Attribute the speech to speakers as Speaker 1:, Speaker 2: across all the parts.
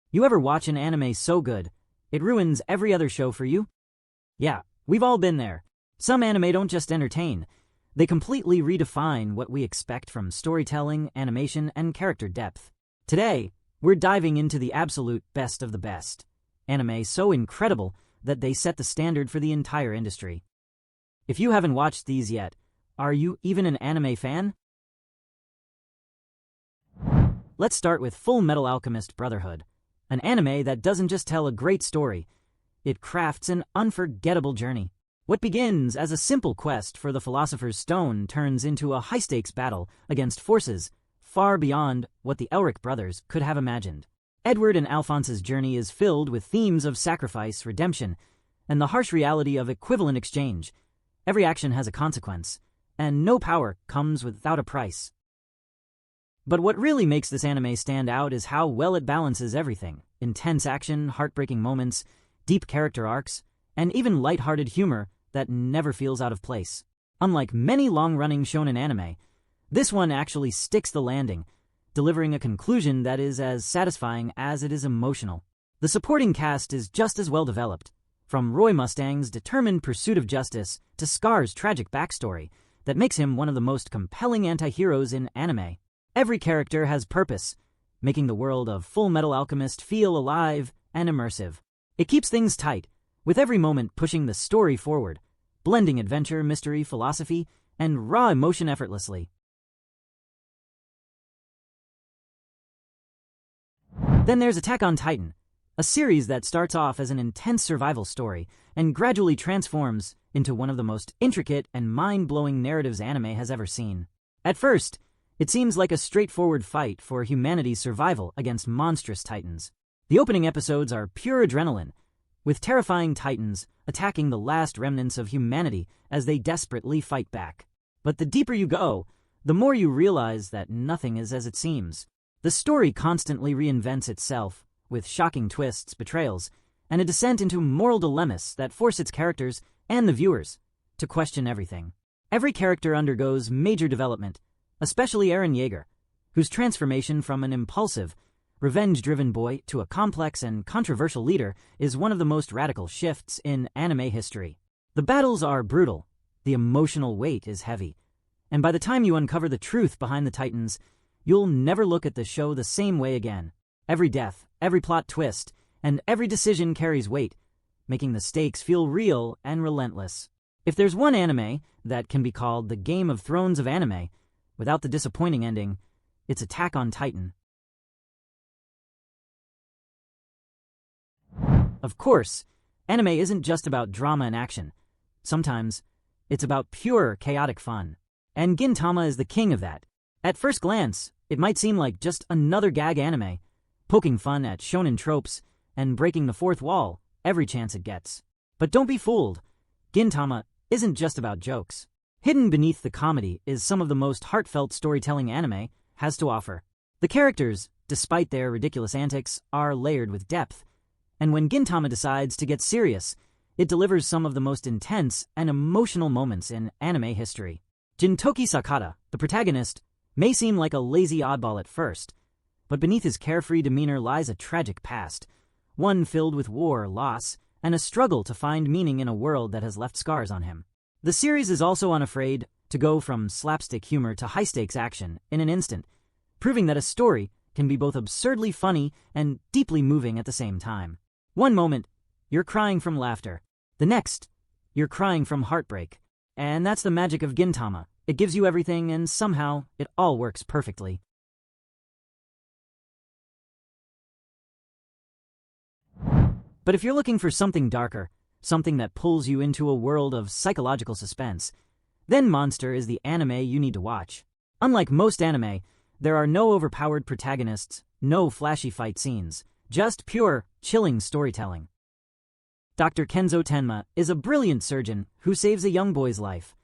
Speaker 1: You ever watch an anime so good, it ruins every other show for you? Yeah, we've all been there. Some anime don't just entertain, they completely redefine what we expect from storytelling, animation, and character depth. Today, we're diving into the absolute best of the best. Anime so incredible that they set the standard for the entire industry. If you haven't watched these yet, are you even an anime fan? Let's start with Full Metal Alchemist Brotherhood, an anime that doesn't just tell a great story, it crafts an unforgettable journey. What begins as a simple quest for the Philosopher's Stone turns into a high-stakes battle against forces far beyond what the Elric brothers could have imagined. Edward and Alphonse's journey is filled with themes of sacrifice, redemption, and the harsh reality of equivalent exchange. Every action has a consequence, and no power comes without a price. But what really makes this anime stand out is how well it balances everything: intense action, heartbreaking moments, deep character arcs, and even lighthearted humor that never feels out of place. Unlike many long-running shonen anime, this one actually sticks the landing, delivering a conclusion that is as satisfying as it is emotional. The supporting cast is just as well developed, from Roy Mustang's determined pursuit of justice to Scar's tragic backstory that makes him one of the most compelling anti-heroes in anime. Every character has purpose, making the world of Full Metal Alchemist feel alive and immersive. It keeps things tight, with every moment pushing the story forward, blending adventure, mystery, philosophy, and raw emotion effortlessly. Then there's Attack on Titan, a series that starts off as an intense survival story and gradually transforms into one of the most intricate and mind-blowing narratives anime has ever seen. At first, it seems like a straightforward fight for humanity's survival against monstrous titans. The opening episodes are pure adrenaline, with terrifying titans attacking the last remnants of humanity as they desperately fight back. But the deeper you go, the more you realize that nothing is as it seems. The story constantly reinvents itself, with shocking twists, betrayals, and a descent into moral dilemmas that force its characters and the viewers to question everything. Every character undergoes major development, especially Eren Yeager, whose transformation from an impulsive, revenge-driven boy to a complex and controversial leader is one of the most radical shifts in anime history. The battles are brutal, the emotional weight is heavy, and by the time you uncover the truth behind the Titans, you'll never look at the show the same way again. Every death, every plot twist, and every decision carries weight, making the stakes feel real and relentless. If there's one anime that can be called the Game of Thrones of anime, without the disappointing ending, it's Attack on Titan. Of course, anime isn't just about drama and action. Sometimes, it's about pure, chaotic fun. And Gintama is the king of that. At first glance, it might seem like just another gag anime, poking fun at shonen tropes and breaking the fourth wall every chance it gets. But don't be fooled. Gintama isn't just about jokes. Hidden beneath the comedy is some of the most heartfelt storytelling anime has to offer. The characters, despite their ridiculous antics, are layered with depth, and when Gintama decides to get serious, it delivers some of the most intense and emotional moments in anime history. Jintoki Sakata, the protagonist, may seem like a lazy oddball at first, but beneath his carefree demeanor lies a tragic past, one filled with war, loss, and a struggle to find meaning in a world that has left scars on him. The series is also unafraid to go from slapstick humor to high-stakes action in an instant, proving that a story can be both absurdly funny and deeply moving at the same time. One moment, you're crying from laughter. The next, you're crying from heartbreak. And that's the magic of Gintama. It gives you everything, and somehow it all works perfectly. But if you're looking for something darker, something that pulls you into a world of psychological suspense, then Monster is the anime you need to watch. Unlike most anime, there are no overpowered protagonists, no flashy fight scenes, just pure, chilling storytelling. Dr. Kenzo Tenma is a brilliant surgeon who saves a young boy's life,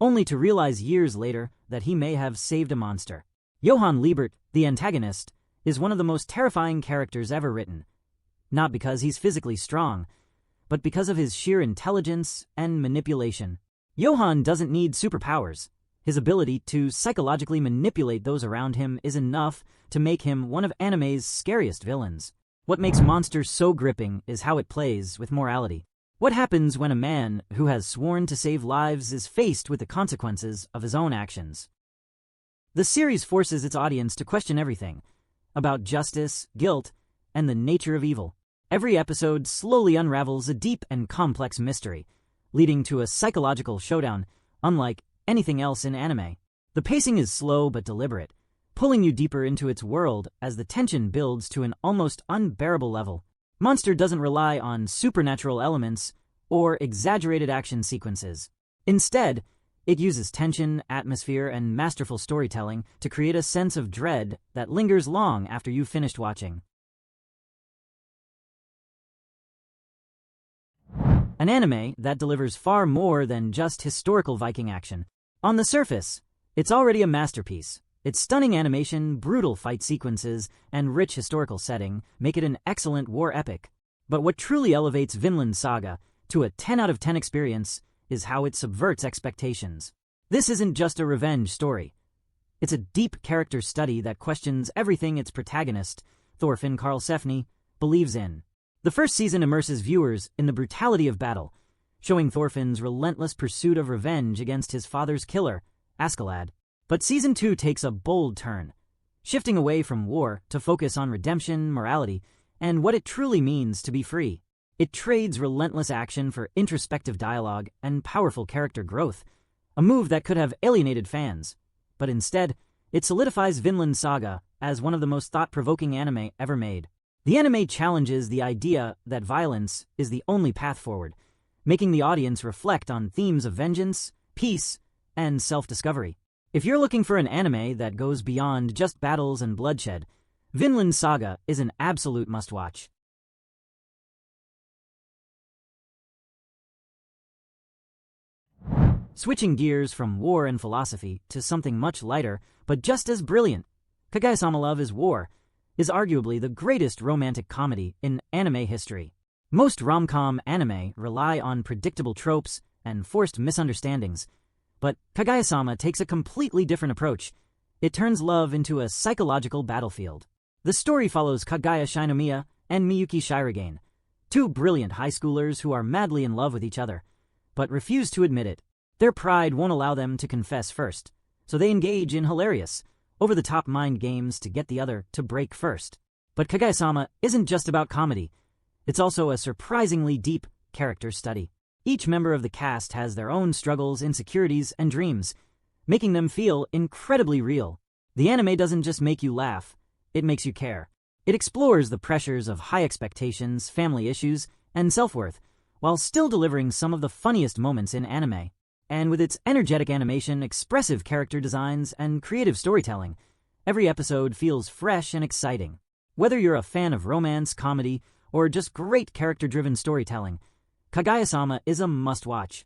Speaker 1: only to realize years later that he may have saved a monster. Johann Liebert, the antagonist, is one of the most terrifying characters ever written, not because he's physically strong, but because of his sheer intelligence and manipulation. Johann doesn't need superpowers. His ability to psychologically manipulate those around him is enough to make him one of anime's scariest villains. What makes Monster so gripping is how it plays with morality. What happens when a man who has sworn to save lives is faced with the consequences of his own actions? The series forces its audience to question everything about justice, guilt, and the nature of evil. Every episode slowly unravels a deep and complex mystery, leading to a psychological showdown unlike anything else in anime. The pacing is slow but deliberate, pulling you deeper into its world as the tension builds to an almost unbearable level. Monster doesn't rely on supernatural elements or exaggerated action sequences. Instead, it uses tension, atmosphere, and masterful storytelling to create a sense of dread that lingers long after you've finished watching. An anime that delivers far more than just historical Viking action. On the surface, it's already a masterpiece. Its stunning animation, brutal fight sequences, and rich historical setting make it an excellent war epic. But what truly elevates Vinland Saga to a 10 out of 10 experience is how it subverts expectations. This isn't just a revenge story. It's a deep character study that questions everything its protagonist, Thorfinn Karlsefni, believes in. The first season immerses viewers in the brutality of battle, showing Thorfinn's relentless pursuit of revenge against his father's killer, Askeladd. But Season 2 takes a bold turn, shifting away from war to focus on redemption, morality, and what it truly means to be free. It trades relentless action for introspective dialogue and powerful character growth, a move that could have alienated fans. But instead, it solidifies Vinland Saga as one of the most thought-provoking anime ever made. The anime challenges the idea that violence is the only path forward, making the audience reflect on themes of vengeance, peace, and self-discovery. If you're looking for an anime that goes beyond just battles and bloodshed, Vinland Saga is an absolute must-watch. Switching gears from war and philosophy to something much lighter, but just as brilliant, Kaguya-sama Love is War is arguably the greatest romantic comedy in anime history. Most rom-com anime rely on predictable tropes and forced misunderstandings, but Kaguya-sama takes a completely different approach. It turns love into a psychological battlefield. The story follows Kaguya Shinomiya and Miyuki Shirogane, two brilliant high schoolers who are madly in love with each other, but refuse to admit it. Their pride won't allow them to confess first, so they engage in hilarious, over-the-top mind games to get the other to break first. But Kaguya-sama isn't just about comedy. It's also a surprisingly deep character study. Each member of the cast has their own struggles, insecurities, and dreams, making them feel incredibly real. The anime doesn't just make you laugh, it makes you care. It explores the pressures of high expectations, family issues, and self-worth, while still delivering some of the funniest moments in anime. And with its energetic animation, expressive character designs, and creative storytelling, every episode feels fresh and exciting. Whether you're a fan of romance, comedy, or just great character-driven storytelling, Kaguya-sama is a must-watch.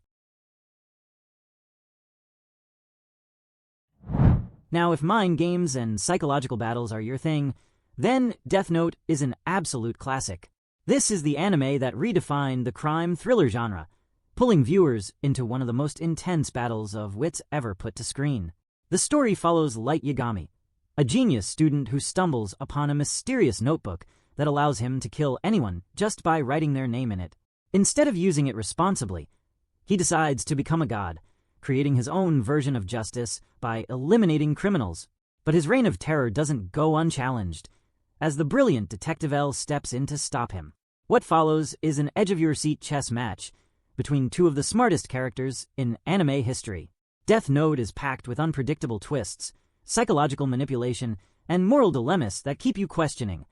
Speaker 1: Now, if mind games and psychological battles are your thing, then Death Note is an absolute classic. This is the anime that redefined the crime thriller genre, pulling viewers into one of the most intense battles of wits ever put to screen. The story follows Light Yagami, a genius student who stumbles upon a mysterious notebook that allows him to kill anyone just by writing their name in it. Instead of using it responsibly, he decides to become a god, creating his own version of justice by eliminating criminals. But his reign of terror doesn't go unchallenged, as the brilliant Detective L steps in to stop him. What follows is an edge-of-your-seat chess match between two of the smartest characters in anime history. Death Note is packed with unpredictable twists, psychological manipulation, and moral dilemmas that keep you questioning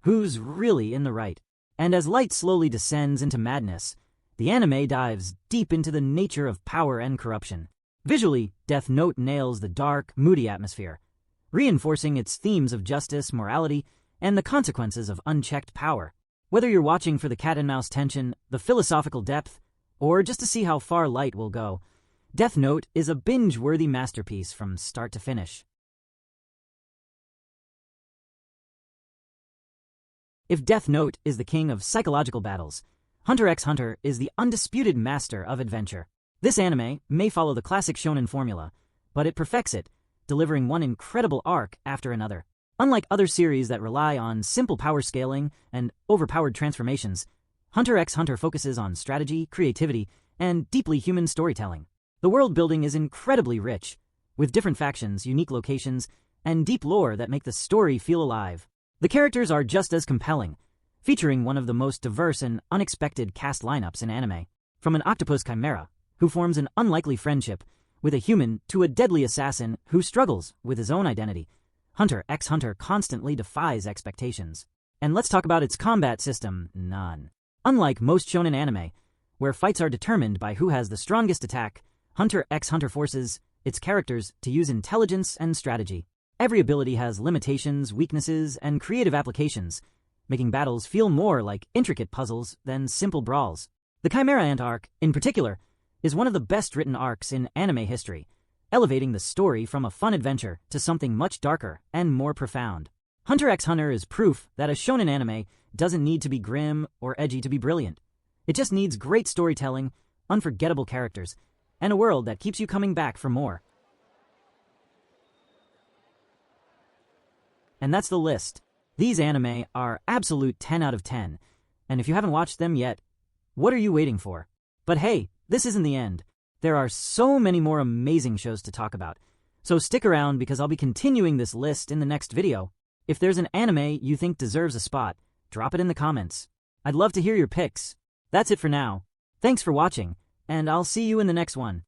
Speaker 1: who's really in the right. And as Light slowly descends into madness, the anime dives deep into the nature of power and corruption. Visually, Death Note nails the dark, moody atmosphere, reinforcing its themes of justice, morality, and the consequences of unchecked power. Whether you're watching for the cat-and-mouse tension, the philosophical depth, or just to see how far Light will go, Death Note is a binge-worthy masterpiece from start to finish. If Death Note is the king of psychological battles, Hunter x Hunter is the undisputed master of adventure. This anime may follow the classic shonen formula, but it perfects it, delivering one incredible arc after another. Unlike other series that rely on simple power scaling and overpowered transformations, Hunter x Hunter focuses on strategy, creativity, and deeply human storytelling. The world building is incredibly rich, with different factions, unique locations, and deep lore that make the story feel alive. The characters are just as compelling, featuring one of the most diverse and unexpected cast lineups in anime. From an octopus chimera, who forms an unlikely friendship with a human, to a deadly assassin who struggles with his own identity, Hunter x Hunter constantly defies expectations. And let's talk about its combat system. None. Unlike most shonen anime, where fights are determined by who has the strongest attack, Hunter x Hunter forces its characters to use intelligence and strategy. Every ability has limitations, weaknesses, and creative applications, making battles feel more like intricate puzzles than simple brawls. The Chimera Ant arc, in particular, is one of the best-written arcs in anime history, elevating the story from a fun adventure to something much darker and more profound. Hunter x Hunter is proof that a shonen anime doesn't need to be grim or edgy to be brilliant. It just needs great storytelling, unforgettable characters, and a world that keeps you coming back for more. And that's the list. These anime are absolute 10 out of 10, and if you haven't watched them yet, what are you waiting for? But hey, this isn't the end. There are so many more amazing shows to talk about, so stick around because I'll be continuing this list in the next video. If there's an anime you think deserves a spot, drop it in the comments. I'd love to hear your picks. That's it for now. Thanks for watching, and I'll see you in the next one.